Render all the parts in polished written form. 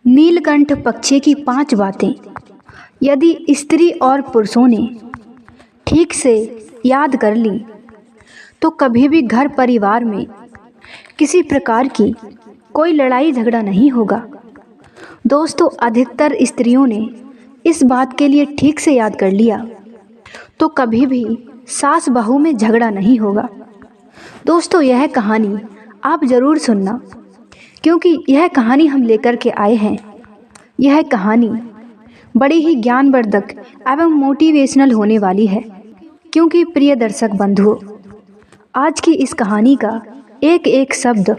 नीलकंठ पक्षी की 5 बातें यदि स्त्री और पुरुषों ने ठीक से याद कर ली तो कभी भी घर परिवार में किसी प्रकार की कोई लड़ाई झगड़ा नहीं होगा। दोस्तों, अधिकतर स्त्रियों ने इस बात के लिए ठीक से याद कर लिया तो कभी भी सास बहू में झगड़ा नहीं होगा। दोस्तों, यह कहानी आप ज़रूर सुनना, क्योंकि यह कहानी हम लेकर के आए हैं। यह कहानी बड़ी ही ज्ञानवर्धक एवं मोटिवेशनल होने वाली है, क्योंकि प्रिय दर्शक बंधुओं, आज की इस कहानी का एक एक शब्द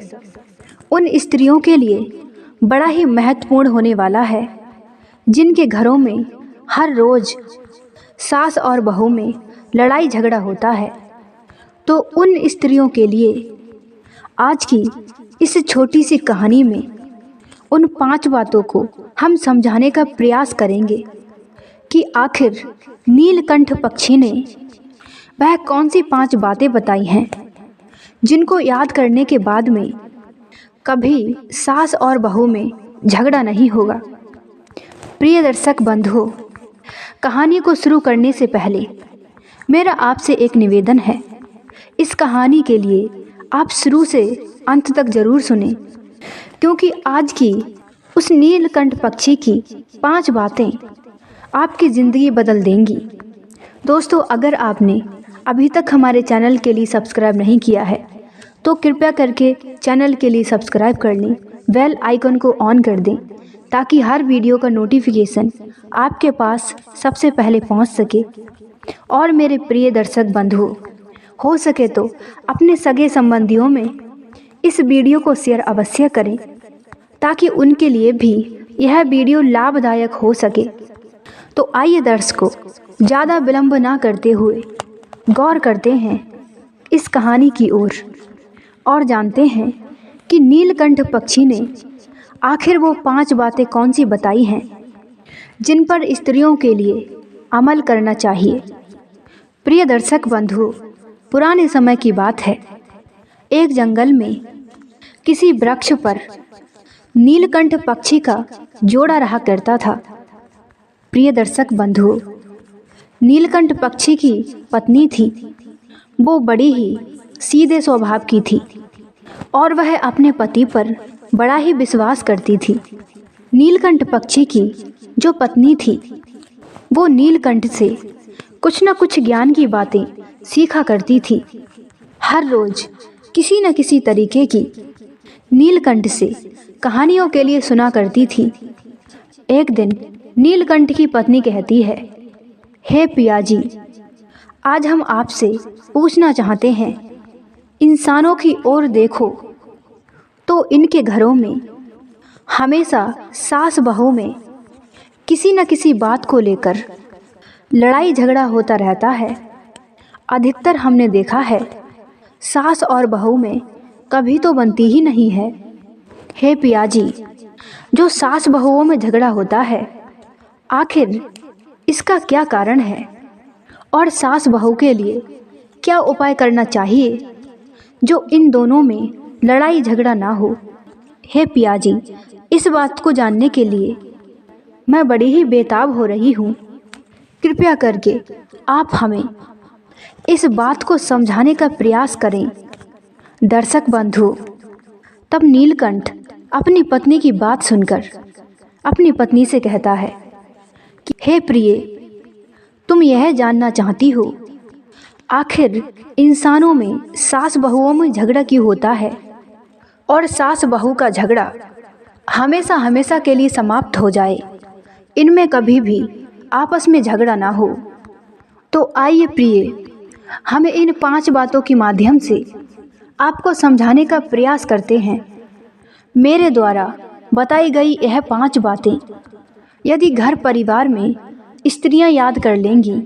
उन स्त्रियों के लिए बड़ा ही महत्वपूर्ण होने वाला है जिनके घरों में हर रोज़ सास और बहू में लड़ाई झगड़ा होता है। तो उन स्त्रियों के लिए आज की इस छोटी सी कहानी में उन 5 बातों को हम समझाने का प्रयास करेंगे कि आखिर नीलकंठ पक्षी ने वह कौन सी 5 बातें बताई हैं जिनको याद करने के बाद में कभी सास और बहू में झगड़ा नहीं होगा। प्रिय दर्शक बंधुओं, कहानी को शुरू करने से पहले मेरा आपसे एक निवेदन है। इस कहानी के लिए आप शुरू से अंत तक ज़रूर सुनें, क्योंकि आज की उस नीलकंठ पक्षी की 5 बातें आपकी ज़िंदगी बदल देंगी। दोस्तों, अगर आपने अभी तक हमारे चैनल के लिए सब्सक्राइब नहीं किया है तो कृपया करके चैनल के लिए सब्सक्राइब कर लें, बेल आइकन को ऑन कर दें ताकि हर वीडियो का नोटिफिकेशन आपके पास सबसे पहले पहुंच सके। और मेरे प्रिय दर्शक बंधुओं, हो सके तो अपने सगे संबंधियों में इस वीडियो को शेयर अवश्य करें ताकि उनके लिए भी यह वीडियो लाभदायक हो सके। तो आइए दर्शकों, ज़्यादा विलंब ना करते हुए गौर करते हैं इस कहानी की ओर और जानते हैं कि नीलकंठ पक्षी ने आखिर वो 5 बातें कौन सी बताई हैं जिन पर स्त्रियों के लिए अमल करना चाहिए। प्रिय दर्शक बंधुओं, पुराने समय की बात है। एक जंगल में किसी वृक्ष पर नीलकंठ पक्षी का जोड़ा रहा करता था। प्रिय दर्शक बंधुओं, नीलकंठ पक्षी की पत्नी थी। वो बड़ी ही सीधे स्वभाव की थी और वह अपने पति पर बड़ा ही विश्वास करती थी। नीलकंठ पक्षी की जो पत्नी थी वो नीलकंठ से कुछ न कुछ ज्ञान की बातें सीखा करती थी। हर रोज़ किसी न किसी तरीके की नीलकंठ से कहानियों के लिए सुना करती थी। एक दिन नीलकंठ की पत्नी कहती है, हे पिया जी, आज हम आपसे पूछना चाहते हैं, इंसानों की ओर देखो तो इनके घरों में हमेशा सास बहू में किसी न किसी बात को लेकर लड़ाई झगड़ा होता रहता है। अधिकतर हमने देखा है सास और बहू में कभी तो बनती ही नहीं है। हे पिया जी, जो सास बहुओं में झगड़ा होता है, आखिर इसका क्या कारण है और सास बहू के लिए क्या उपाय करना चाहिए जो इन दोनों में लड़ाई झगड़ा ना हो। हे पिया जी, इस बात को जानने के लिए मैं बड़ी ही बेताब हो रही हूँ। कृपया करके आप हमें इस बात को समझाने का प्रयास करें। दर्शक बंधुओं, तब नीलकंठ अपनी पत्नी की बात सुनकर अपनी पत्नी से कहता है कि हे प्रिय, तुम यह जानना चाहती हो आखिर इंसानों में सास बहुओं में झगड़ा क्यों होता है और सास बहू का झगड़ा हमेशा हमेशा के लिए समाप्त हो जाए, इनमें कभी भी आपस में झगड़ा ना हो। तो आइए प्रिय, हमें इन 5 बातों के माध्यम से आपको समझाने का प्रयास करते हैं। मेरे द्वारा बताई गई यह 5 बातें यदि घर परिवार में स्त्रियां याद कर लेंगी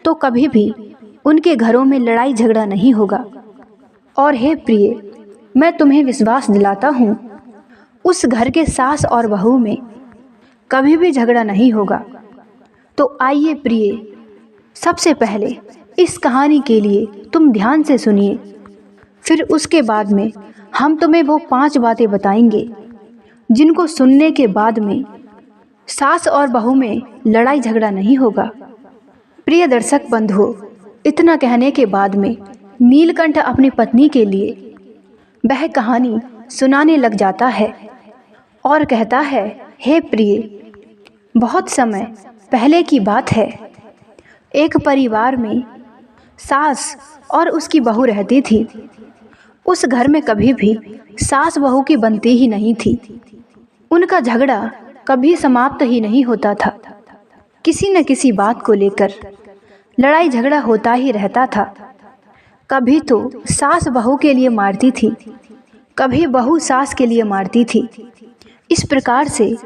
तो कभी भी उनके घरों में लड़ाई झगड़ा नहीं होगा। और हे प्रिय, मैं तुम्हें विश्वास दिलाता हूँ, उस घर के सास और बहू में कभी भी झगड़ा नहीं होगा। तो आइए प्रिय, सबसे पहले इस कहानी के लिए तुम ध्यान से सुनिए, फिर उसके बाद में हम तुम्हें वो 5 बातें बताएंगे जिनको सुनने के बाद में सास और बहू में लड़ाई झगड़ा नहीं होगा। प्रिय दर्शक बंधुओं, इतना कहने के बाद में नीलकंठ अपनी पत्नी के लिए वह कहानी सुनाने लग जाता है और कहता है, हे प्रिय, बहुत समय पहले की बात है। एक परिवार में सास और उसकी बहू रहती थी। उस घर में कभी भी सास बहू की बनती ही नहीं थी। उनका झगड़ा कभी समाप्त ही नहीं होता था। किसी न किसी बात को लेकर लड़ाई झगड़ा होता ही रहता था। कभी तो सास बहू के लिए मारती थी, कभी बहू सास के लिए मारती थी। इस प्रकार से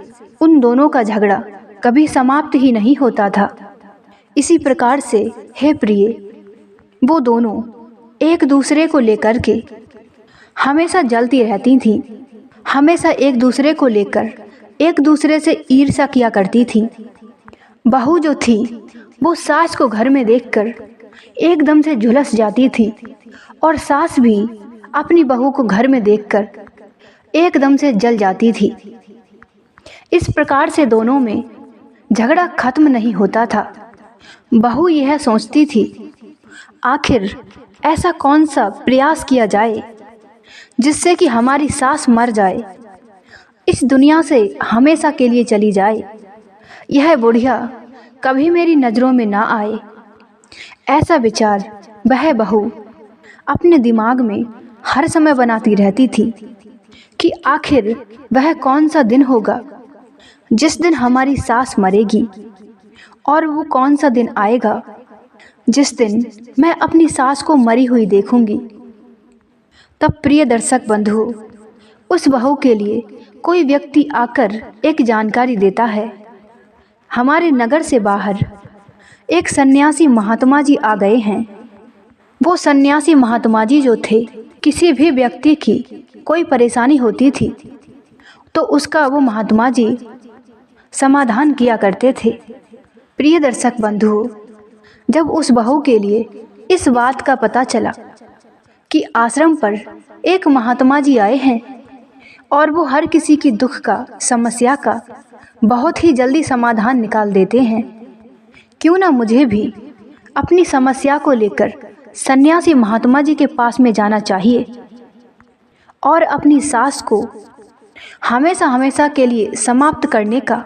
उन दोनों का झगड़ा कभी समाप्त ही नहीं होता था। इसी प्रकार से हे प्रिय, वो दोनों एक दूसरे को लेकर के हमेशा जलती रहती थीं। हमेशा एक दूसरे को लेकर एक दूसरे से ईर्ष्या किया करती थी। बहू जो थी वो सास को घर में देखकर एकदम से झुलस जाती थी और सास भी अपनी बहू को घर में देखकर एकदम से जल जाती थी। इस प्रकार से दोनों में झगड़ा खत्म नहीं होता था। बहू यह सोचती थी, आखिर ऐसा कौन सा प्रयास किया जाए जिससे कि हमारी सास मर जाए, इस दुनिया से हमेशा के लिए चली जाए, यह बुढ़िया कभी मेरी नज़रों में ना आए। ऐसा विचार वह बहू अपने दिमाग में हर समय बनाती रहती थी कि आखिर वह कौन सा दिन होगा जिस दिन हमारी सास मरेगी, और वो कौन सा दिन आएगा जिस दिन मैं अपनी सास को मरी हुई देखूंगी। तब प्रिय दर्शक बंधुओं, उस बहू के लिए कोई व्यक्ति आकर एक जानकारी देता है। हमारे नगर से बाहर एक सन्यासी महात्मा जी आ गए हैं। वो सन्यासी महात्मा जी जो थे, किसी भी व्यक्ति की कोई परेशानी होती थी तो उसका वो महात्मा जी समाधान किया करते थे। प्रिय दर्शक बंधुओं, जब उस बहू के लिए इस बात का पता चला कि आश्रम पर एक महात्मा जी आए हैं और वो हर किसी की दुख का, समस्या का बहुत ही जल्दी समाधान निकाल देते हैं, क्यों ना मुझे भी अपनी समस्या को लेकर सन्यासी महात्मा जी के पास में जाना चाहिए और अपनी सास को हमेशा हमेशा के लिए समाप्त करने का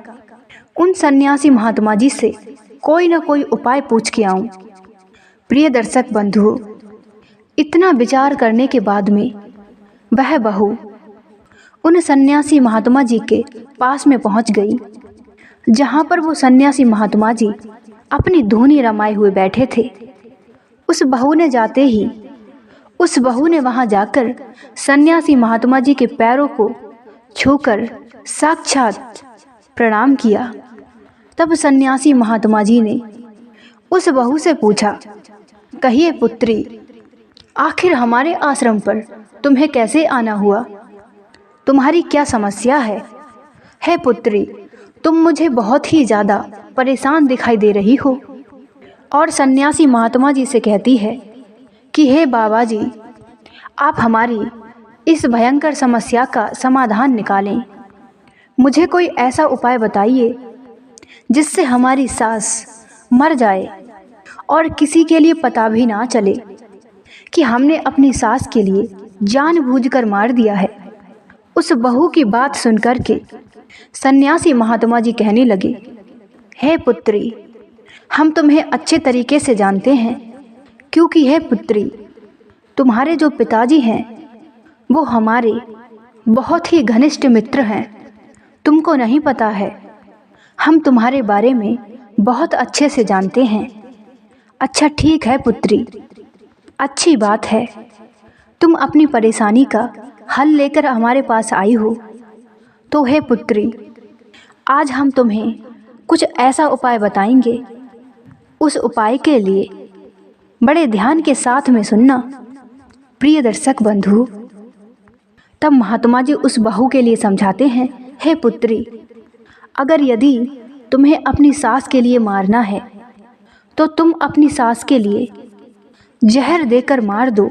उन सन्यासी महात्मा जी से कोई ना कोई उपाय पूछ के आऊं। प्रिय दर्शक बंधुओं, इतना विचार करने के बाद में वह बहू उन सन्यासी महात्मा जी के पास में पहुंच गई, जहां पर वो सन्यासी महात्मा जी अपनी धूनी रमाए हुए बैठे थे। उस बहू ने वहां जाकर सन्यासी महात्मा जी के पैरों को छूकर साक्षात प्रणाम किया। तब सन्यासी महात्मा जी ने उस बहू से पूछा, कहिए पुत्री, आखिर हमारे आश्रम पर तुम्हें कैसे आना हुआ? तुम्हारी क्या समस्या है? हे पुत्री, तुम मुझे बहुत ही ज़्यादा परेशान दिखाई दे रही हो। और सन्यासी महात्मा जी से कहती है कि हे बाबा जी, आप हमारी इस भयंकर समस्या का समाधान निकालें। मुझे कोई ऐसा उपाय बताइए जिससे हमारी सास मर जाए और किसी के लिए पता भी ना चले कि हमने अपनी सास के लिए जानबूझकर मार दिया है। उस बहू की बात सुनकर के सन्यासी महात्मा जी कहने लगे, हे पुत्री, हम तुम्हें अच्छे तरीके से जानते हैं, क्योंकि हे पुत्री, तुम्हारे जो पिताजी हैं वो हमारे बहुत ही घनिष्ठ मित्र हैं। तुमको नहीं पता है, हम तुम्हारे बारे में बहुत अच्छे से जानते हैं। अच्छा ठीक है पुत्री, अच्छी बात है, तुम अपनी परेशानी का हल लेकर हमारे पास आई हो। तो हे पुत्री, आज हम तुम्हें कुछ ऐसा उपाय बताएंगे। उस उपाय के लिए बड़े ध्यान के साथ में सुनना। प्रिय दर्शक बंधु, तब महात्मा जी उस बहू के लिए समझाते हैं, हे पुत्री, अगर यदि तुम्हें अपनी सास के लिए मारना है तो तुम अपनी सास के लिए जहर देकर मार दो।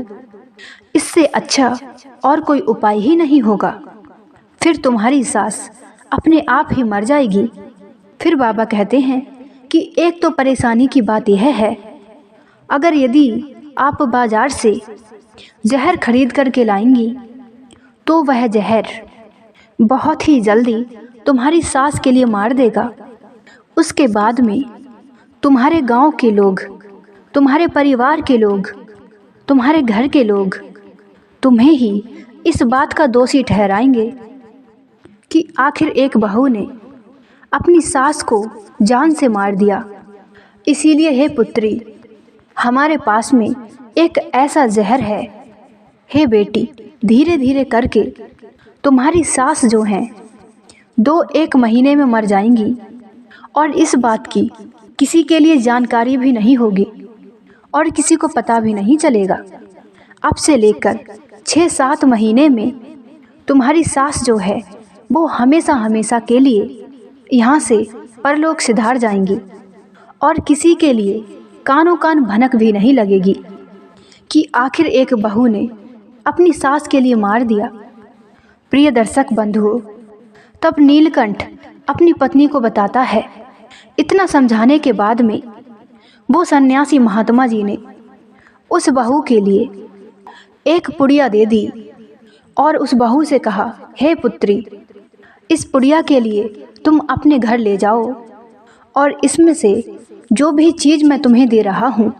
इससे अच्छा और कोई उपाय ही नहीं होगा। फिर तुम्हारी सास अपने आप ही मर जाएगी। फिर बाबा कहते हैं कि एक तो परेशानी की बात यह है, अगर यदि आप बाजार से जहर खरीद करके लाएंगी तो वह जहर बहुत ही जल्दी तुम्हारी सास के लिए मार देगा। उसके बाद में तुम्हारे गांव के लोग, तुम्हारे परिवार के लोग, तुम्हारे घर के लोग तुम्हें ही इस बात का दोषी ठहराएंगे कि आखिर एक बहू ने अपनी सास को जान से मार दिया। इसीलिए हे पुत्री, हमारे पास में एक ऐसा जहर है। हे बेटी, धीरे धीरे करके तुम्हारी सास जो हैं 2-1 महीने में मर जाएंगी और इस बात की किसी के लिए जानकारी भी नहीं होगी और किसी को पता भी नहीं चलेगा। अब से लेकर 6-7 महीने में तुम्हारी सास जो है वो हमेशा हमेशा के लिए यहाँ से परलोक सिधार जाएंगी और किसी के लिए कानों कान भनक भी नहीं लगेगी कि आखिर एक बहू ने अपनी सास के लिए मार दिया। प्रिय दर्शक बंधुओं, तब नीलकंठ अपनी पत्नी को बताता है। इतना समझाने के बाद में वो सन्यासी महात्मा जी ने उस बहू के लिए एक पुड़िया दे दी और उस बहू से कहा, हे पुत्री, इस पुड़िया के लिए तुम अपने घर ले जाओ और इसमें से जो भी चीज़ मैं तुम्हें दे रहा हूँ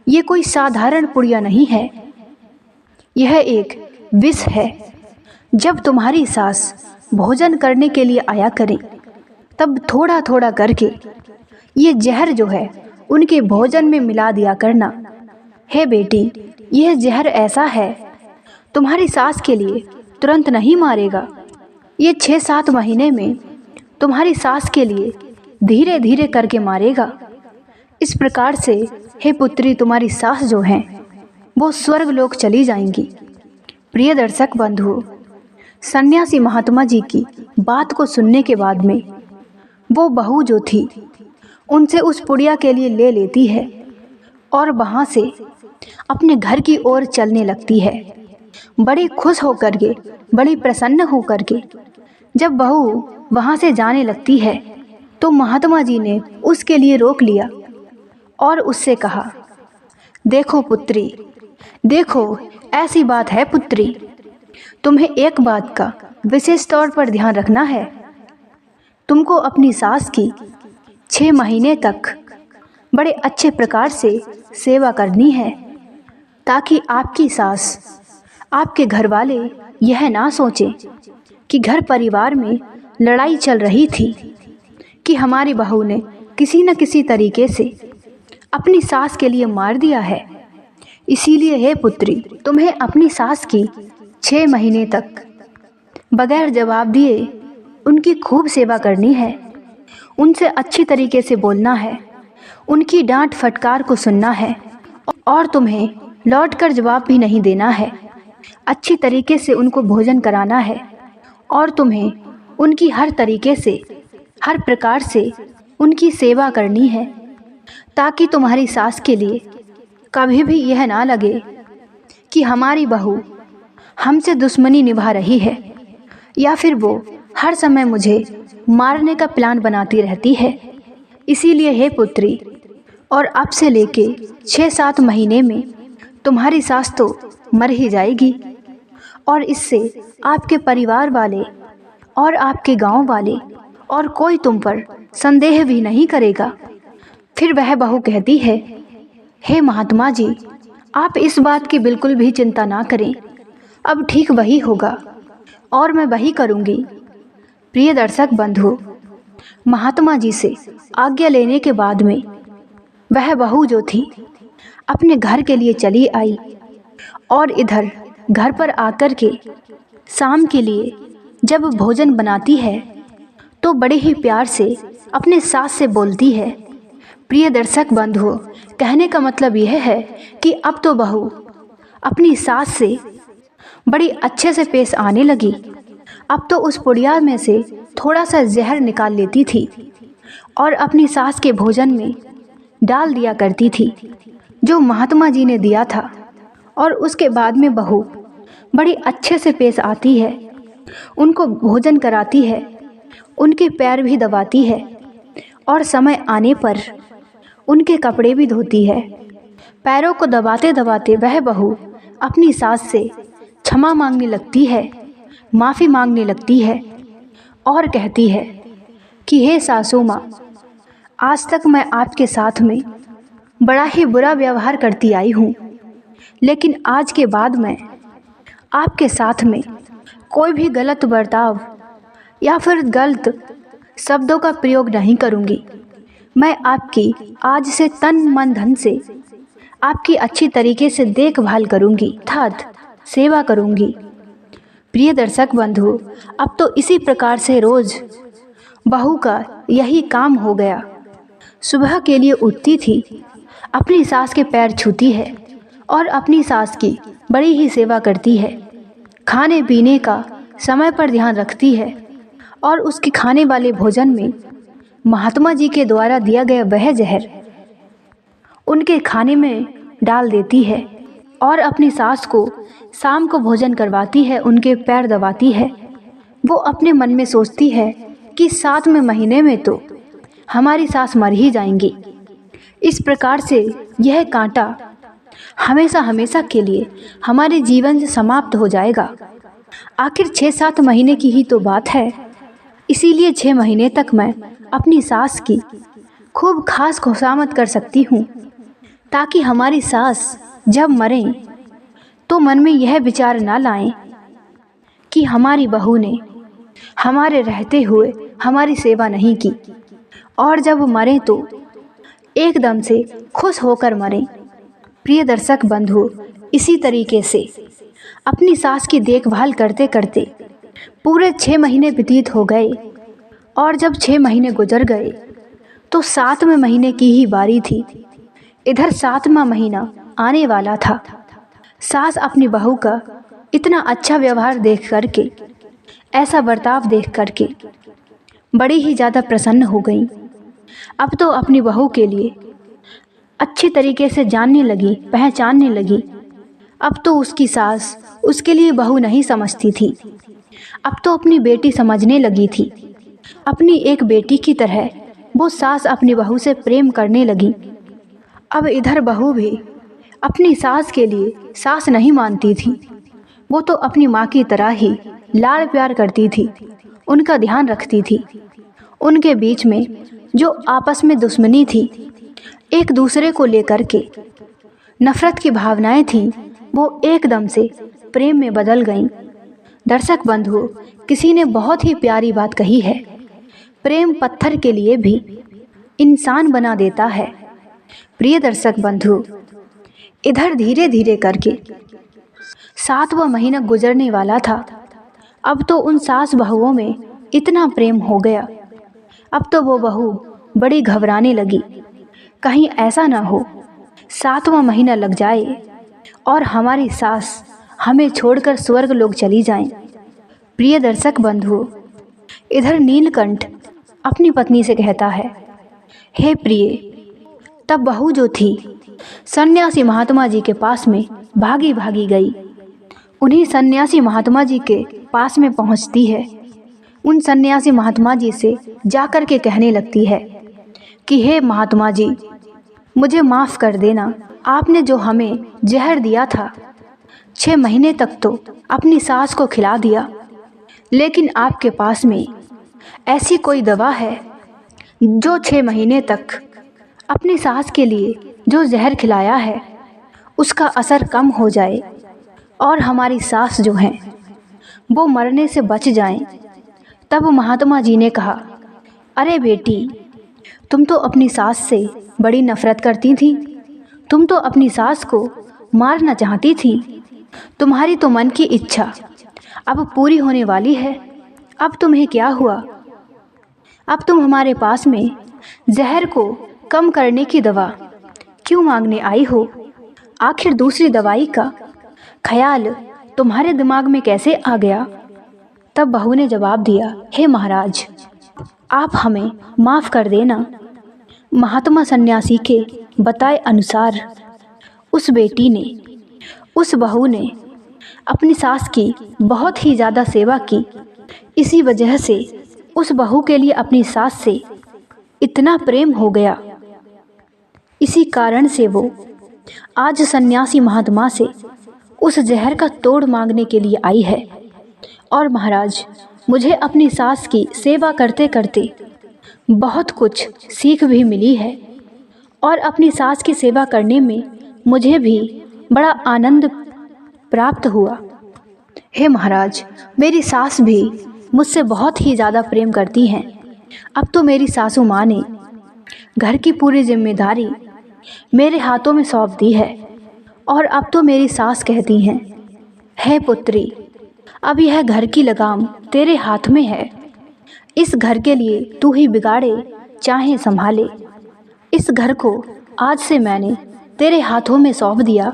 ये कोई साधारण पुड़िया नहीं है, यह एक विष है। जब तुम्हारी सास भोजन करने के लिए आया करें तब थोड़ा थोड़ा करके ये जहर जो है उनके भोजन में मिला दिया करना। हे बेटी, यह जहर ऐसा है तुम्हारी सास के लिए तुरंत नहीं मारेगा, ये 6-7 महीने में तुम्हारी सास के लिए धीरे धीरे करके मारेगा। इस प्रकार से हे पुत्री, तुम्हारी सास जो हैं वो स्वर्ग लोक चली जाएंगी। प्रिय दर्शक बंधुओं, सन्यासी महात्मा जी की बात को सुनने के बाद में वो बहू जो थी उनसे उस पुड़िया के लिए ले लेती है और वहाँ से अपने घर की ओर चलने लगती है। बड़ी खुश होकर के, बड़ी प्रसन्न होकर के जब बहू वहाँ से जाने लगती है तो महात्मा जी ने उसके लिए रोक लिया और उससे कहा, देखो पुत्री, देखो ऐसी बात है पुत्री, तुम्हें एक बात का विशेष तौर पर ध्यान रखना है। तुमको अपनी सास की 6 महीने तक बड़े अच्छे प्रकार से सेवा करनी है ताकि आपकी सास, आपके घर वाले यह ना सोचें कि घर परिवार में लड़ाई चल रही थी कि हमारी बहू ने किसी न किसी तरीके से अपनी सास के लिए मार दिया है। इसीलिए हे पुत्री, तुम्हें अपनी सास की 6 महीने तक बगैर जवाब दिए उनकी खूब सेवा करनी है, उनसे अच्छी तरीके से बोलना है, उनकी डांट फटकार को सुनना है और तुम्हें लौटकर जवाब भी नहीं देना है। अच्छी तरीके से उनको भोजन कराना है और तुम्हें उनकी हर तरीके से, हर प्रकार से उनकी सेवा करनी है ताकि तुम्हारी सास के लिए कभी भी यह ना लगे कि हमारी बहू हमसे दुश्मनी निभा रही है या फिर वो हर समय मुझे मारने का प्लान बनाती रहती है। इसीलिए हे पुत्री, और अब से लेके 6-7 महीने में तुम्हारी सास तो मर ही जाएगी और इससे आपके परिवार वाले और आपके गांव वाले और कोई तुम पर संदेह भी नहीं करेगा। फिर वह बहू कहती है, हे महात्मा जी, आप इस बात की बिल्कुल भी चिंता ना करें, अब ठीक वही होगा और मैं वही करूँगी। प्रिय दर्शक बंधु, महात्मा जी से आज्ञा लेने के बाद में वह बहू जो थी अपने घर के लिए चली आई और इधर घर पर आकर के शाम के लिए जब भोजन बनाती है तो बड़े ही प्यार से अपने सास से बोलती है। प्रिय दर्शक बंधुओं, कहने का मतलब यह है कि अब तो बहू अपनी सास से बड़ी अच्छे से पेश आने लगी। अब तो उस पुड़िया में से थोड़ा सा जहर निकाल लेती थी और अपनी सास के भोजन में डाल दिया करती थी जो महात्मा जी ने दिया था। और उसके बाद में बहू बड़ी अच्छे से पेश आती है उनको भोजन कराती है, उनके पैर भी दबाती है और समय आने पर उनके कपड़े भी धोती है। पैरों को दबाते दबाते वह बहू अपनी सास से क्षमा मांगने लगती है, माफ़ी मांगने लगती है और कहती है कि हे सासू माँ, आज तक मैं आपके साथ में बड़ा ही बुरा व्यवहार करती आई हूँ, लेकिन आज के बाद मैं आपके साथ में कोई भी गलत बर्ताव या फिर गलत शब्दों का प्रयोग नहीं करूँगी। मैं आपकी आज से तन मन धन से आपकी अच्छी तरीके से देखभाल करूँगी अर्थात सेवा करूँगी। प्रिय दर्शक बंधु, अब तो इसी प्रकार से रोज़ बहू का यही काम हो गया। सुबह के लिए उठती थी, अपनी सास के पैर छूती है और अपनी सास की बड़ी ही सेवा करती है। खाने पीने का समय पर ध्यान रखती है और उसके खाने वाले भोजन में महात्मा जी के द्वारा दिया गया वह जहर उनके खाने में डाल देती है और अपनी सास को शाम को भोजन करवाती है, उनके पैर दबाती है। वो अपने मन में सोचती है कि 7वें महीने में तो हमारी सास मर ही जाएंगी। इस प्रकार से यह कांटा हमेशा हमेशा के लिए हमारे जीवन से समाप्त हो जाएगा। आखिर 6-7 महीने की ही तो बात है, इसीलिए 6 महीने तक मैं अपनी सास की खूब खास खुशामद कर सकती हूँ, ताकि हमारी सास जब मरें तो मन में यह विचार ना लाएं कि हमारी बहू ने हमारे रहते हुए हमारी सेवा नहीं की, और जब मरें तो एकदम से खुश होकर मरें। प्रिय दर्शक बंधु, इसी तरीके से अपनी सास की देखभाल करते करते पूरे 6 महीने व्यतीत हो गए, और जब 6 महीने गुजर गए तो 7वें महीने की ही बारी थी। इधर 7वां महीना आने वाला था। सास अपनी बहू का इतना अच्छा व्यवहार देख करके, ऐसा बर्ताव देख करके बड़ी ही ज़्यादा प्रसन्न हो गई। अब तो अपनी बहू के लिए अच्छी तरीके से जानने लगी, पहचानने लगी। अब तो उसकी सास उसके लिए बहू नहीं समझती थी, अब तो अपनी बेटी समझने लगी थी। अपनी एक बेटी की तरह वो सास अपनी बहू से प्रेम करने लगी। अब इधर बहू भी अपनी सास के लिए सास नहीं मानती थी, वो तो अपनी माँ की तरह ही लाड़ प्यार करती थी, उनका ध्यान रखती थी। उनके बीच में जो आपस में दुश्मनी थी, एक दूसरे को लेकर के नफ़रत की भावनाएं थीं, वो एकदम से प्रेम में बदल गईं। दर्शक बंधु, किसी ने बहुत ही प्यारी बात कही है, प्रेम पत्थर के लिए भी इंसान बना देता है। प्रिय दर्शक बंधु, इधर धीरे धीरे करके 7वां महीना गुजरने वाला था। अब तो उन सास बहुओं में इतना प्रेम हो गया, अब तो वो बहू बड़ी घबराने लगी, कहीं ऐसा ना हो 7वां महीना लग जाए और हमारी सास हमें छोड़कर स्वर्ग लोग चली जाएं। प्रिय दर्शक बंधु, इधर नीलकंठ अपनी पत्नी से कहता है, हे प्रिय, तब बहू जो थी सन्यासी महात्मा जी के पास में भागी भागी गई। उन्हीं सन्यासी महात्मा जी के पास में पहुंचती है। उन सन्यासी महात्मा जी से जाकर के कहने लगती है कि हे महात्मा जी, मुझे माफ़ कर देना, आपने जो हमें जहर दिया था 6 महीने तक तो अपनी सास को खिला दिया, लेकिन आपके पास में ऐसी कोई दवा है जो 6 महीने तक अपनी सास के लिए जो जहर खिलाया है उसका असर कम हो जाए और हमारी सास जो हैं वो मरने से बच जाएं। तब महात्मा जी ने कहा, अरे बेटी, तुम तो अपनी सास से बड़ी नफ़रत करती थी, तुम तो अपनी सास को मारना चाहती थी, तुम्हारी तो मन की इच्छा अब पूरी होने वाली है। अब तुम्हें क्या हुआ? अब तुम हमारे पास में जहर को कम करने की दवा क्यों मांगने आई हो? आखिर दूसरी दवाई का ख्याल तुम्हारे दिमाग में कैसे आ गया? तब बहू ने जवाब दिया, हे महाराज, आप हमें माफ़ कर देना। महात्मा सन्यासी के बताए अनुसार उस बेटी ने, उस बहू ने अपनी सास की बहुत ही ज़्यादा सेवा की। इसी वजह से उस बहू के लिए अपनी सास से इतना प्रेम हो गया। इसी कारण से वो आज सन्यासी महात्मा से उस जहर का तोड़ मांगने के लिए आई है। और महाराज, मुझे अपनी सास की सेवा करते करते बहुत कुछ सीख भी मिली है और अपनी सास की सेवा करने में मुझे भी बड़ा आनंद प्राप्त हुआ। हे महाराज, मेरी सास भी मुझसे बहुत ही ज़्यादा प्रेम करती हैं। अब तो मेरी सासू माँ ने घर की पूरी जिम्मेदारी मेरे हाथों में सौंप दी है और अब तो मेरी सास कहती हैं, हे पुत्री, अब यह घर की लगाम तेरे हाथ में है। इस घर के लिए तू ही बिगाड़े चाहे संभाले। इस घर को आज से मैंने तेरे हाथों में सौंप दिया।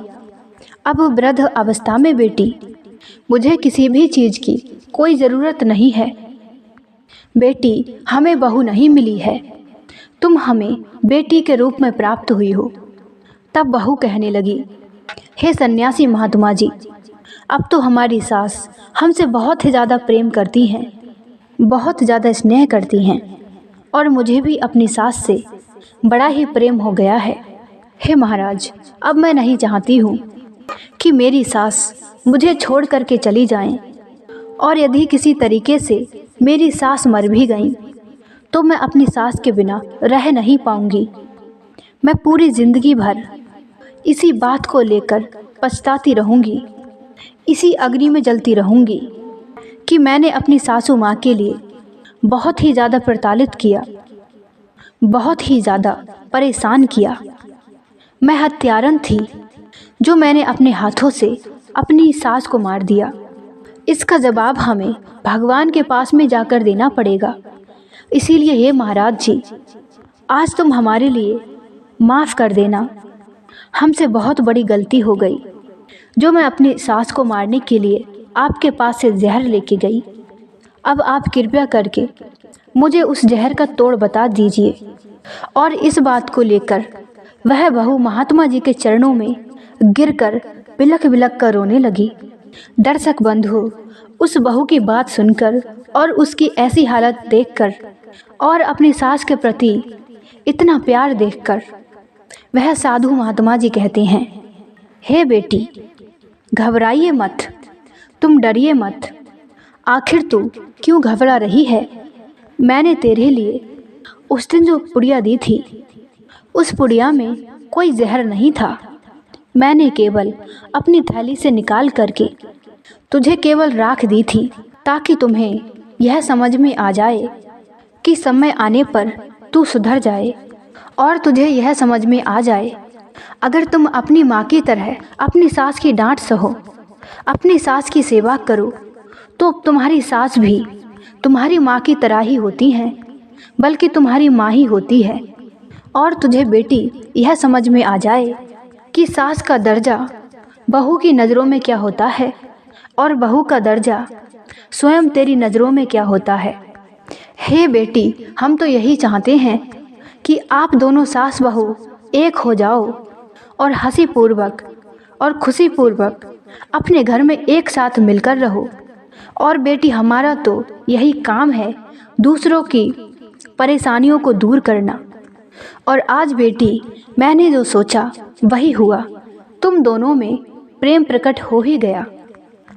अब वृद्ध अवस्था में बेटी, मुझे किसी भी चीज़ की कोई ज़रूरत नहीं है। बेटी, हमें बहू नहीं मिली है, तुम हमें बेटी के रूप में प्राप्त हुई हो। तब बहू कहने लगी, हे सन्यासी महात्मा जी, अब तो हमारी सास हमसे बहुत ही ज़्यादा प्रेम करती हैं, बहुत ज़्यादा स्नेह करती हैं और मुझे भी अपनी सास से बड़ा ही प्रेम हो गया है। हे महाराज, अब मैं नहीं चाहती हूँ कि मेरी सास मुझे छोड़ करके चली जाएं, और यदि किसी तरीके से मेरी सास मर भी गई तो मैं अपनी सास के बिना रह नहीं पाऊंगी। मैं पूरी ज़िंदगी भर इसी बात को लेकर पछताती रहूंगी, इसी अग्नि में जलती रहूंगी कि मैंने अपनी सासू माँ के लिए बहुत ही ज़्यादा प्रताड़ित किया, बहुत ही ज़्यादा परेशान किया। मैं हत्यारन थी जो मैंने अपने हाथों से अपनी सास को मार दिया। इसका जवाब हमें भगवान के पास में जाकर देना पड़ेगा। इसीलिए हे महाराज जी, आज तुम हमारे लिए माफ़ कर देना। हमसे बहुत बड़ी गलती हो गई जो मैं अपनी सास को मारने के लिए आपके पास से जहर लेके गई। अब आप कृपया करके मुझे उस जहर का तोड़ बता दीजिए। और इस बात को लेकर वह बहू महात्मा जी के चरणों में गिरकर बिलख बिलख कर रोने लगी। दर्शक बंधु, उस बहू की बात सुनकर और उसकी ऐसी हालत देखकर और अपनी सास के प्रति इतना प्यार देखकर वह साधु महात्मा जी कहते हैं, हे बेटी, घबराइए मत, तुम डरिए मत। आखिर तू क्यों घबरा रही है? मैंने तेरे लिए उस दिन जो पुड़िया दी थी, उस पुड़िया में कोई जहर नहीं था। मैंने केवल अपनी थैली से निकाल करके तुझे केवल राख दी थी ताकि तुम्हें यह समझ में आ जाए कि समय आने पर तू सुधर जाए और तुझे यह समझ में आ जाए, अगर तुम अपनी माँ की तरह अपनी सास की डांट सहो, अपनी सास की सेवा करो, तो तुम्हारी सास भी तुम्हारी माँ की तरह ही होती हैं, बल्कि तुम्हारी माँ ही होती है। और तुझे बेटी यह समझ में आ जाए कि सास का दर्जा बहू की नज़रों में क्या होता है और बहू का दर्जा स्वयं तेरी नज़रों में क्या होता है। हे बेटी, हम तो यही चाहते हैं कि आप दोनों सास बहू एक हो जाओ और हंसी पूर्वक और खुशी पूर्वक अपने घर में एक साथ मिलकर रहो। और बेटी, हमारा तो यही काम है दूसरों की परेशानियों को दूर करना। और आज बेटी, मैंने जो सोचा वही हुआ, तुम दोनों में प्रेम प्रकट हो ही गया।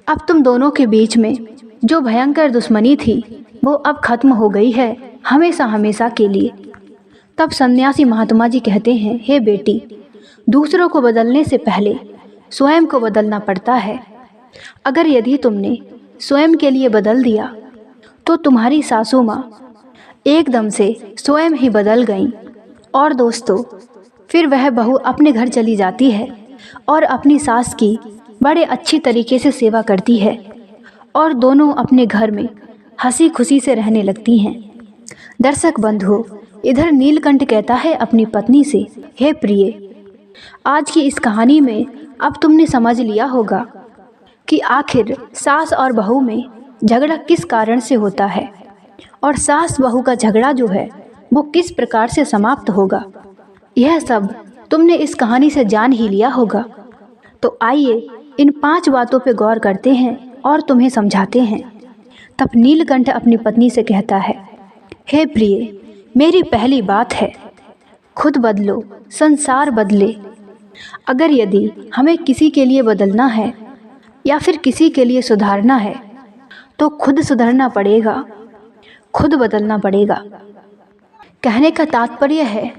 अब तुम दोनों के बीच में जो भयंकर दुश्मनी थी वो अब खत्म हो गई है, हमेशा हमेशा के लिए। तब सन्यासी महात्मा जी कहते हैं, हे बेटी, दूसरों को बदलने से पहले स्वयं को बदलना पड़ता है। अगर यदि तुमने स्वयं के लिए बदल दिया तो तुम्हारी सासू माँ एकदम से स्वयं ही बदल गईं। और दोस्तों, फिर वह बहू अपने घर चली जाती है और अपनी सास की बड़े अच्छी तरीके से सेवा करती है और दोनों अपने घर में हंसी खुशी से रहने लगती हैं। दर्शक बंधु, इधर नीलकंठ कहता है अपनी पत्नी से, हे प्रिय, आज की इस कहानी में अब तुमने समझ लिया होगा कि आखिर सास और बहू में झगड़ा किस कारण से होता है और सास बहू का झगड़ा जो है वो किस प्रकार से समाप्त होगा। यह सब तुमने इस कहानी से जान ही लिया होगा। तो आइए इन 5 बातों पे गौर करते हैं और तुम्हें समझाते हैं। तब नीलकंठ अपनी पत्नी से कहता है, हे प्रिय, मेरी पहली बात है, खुद बदलो, संसार बदले। अगर यदि हमें किसी के लिए बदलना है या फिर किसी के लिए सुधारना है तो खुद सुधरना पड़ेगा, खुद बदलना पड़ेगा। कहने का तात्पर्य है,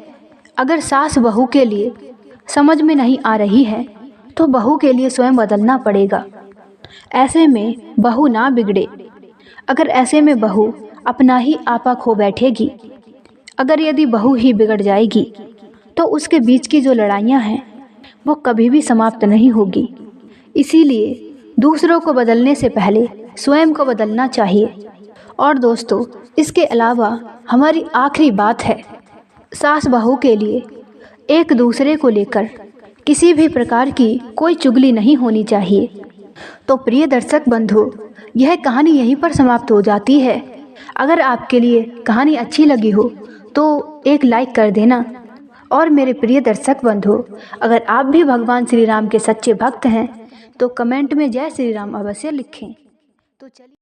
अगर सास बहू के लिए समझ में नहीं आ रही है तो बहू के लिए स्वयं बदलना पड़ेगा। ऐसे में बहू ना बिगड़े। अगर ऐसे में बहू अपना ही आपा खो बैठेगी, अगर यदि बहू ही बिगड़ जाएगी तो उसके बीच की जो लड़ाइयाँ हैं वो कभी भी समाप्त नहीं होगी। इसीलिए दूसरों को बदलने से पहले स्वयं को बदलना चाहिए। और दोस्तों, इसके अलावा हमारी आखिरी बात है, सास बहू के लिए एक दूसरे को लेकर किसी भी प्रकार की कोई चुगली नहीं होनी चाहिए। तो प्रिय दर्शक बंधु, यह कहानी यहीं पर समाप्त हो जाती है। अगर आपके लिए कहानी अच्छी लगी हो तो एक लाइक कर देना। और मेरे प्रिय दर्शक बंधु, अगर आप भी भगवान श्री राम के सच्चे भक्त हैं तो कमेंट में जय श्री राम अवश्य लिखें। तो चलिए।